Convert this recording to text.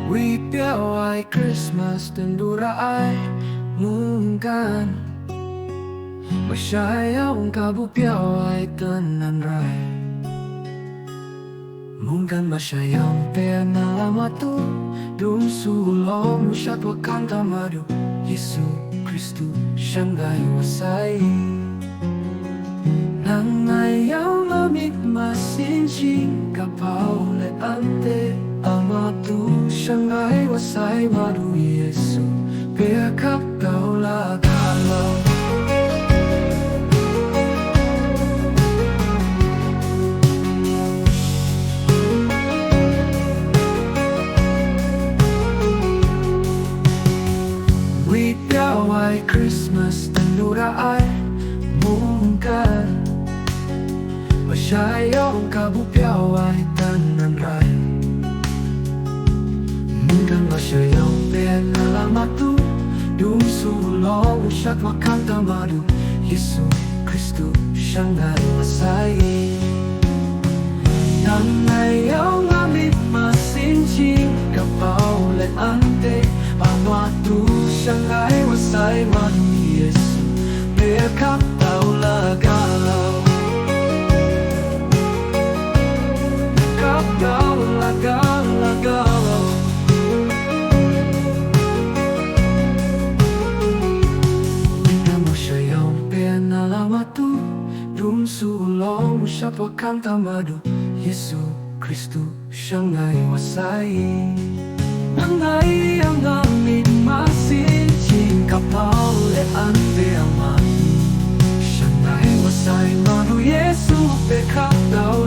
Ngwi pyaw ay Christmas dan dura ay mungkan Masyayawang kabu pyaw ay tanan ray Mungkan masyayawang pena matu Dum sulong syat wakanta madu Yesu Kristu siyangay wasay Nangayaw lamig masinjing kapaw le ante Amatu siyangay wasay madu Yesu Pekap kau lagalau Ngwi pyaw ay Christmas dan dura ay mungkan Masyayawang kabu pyaw ay tanan ray Mungkan masyayawang penalamat tu Dum sulong syat wakanta madu Yesu Kristu siyangay wasay Nangayaw ngamit masinjing kapaw le ante Pamatu siyangay wasay madu Yesu Pekap tau lagalau Pekap tau lagalau Alamatu dum sulong syat wakanta madu Yesu Kristu siyangay wasay Nangay ang amin masinjing kapaw le ante aman Siyangay wasay madu Yesu pekap daw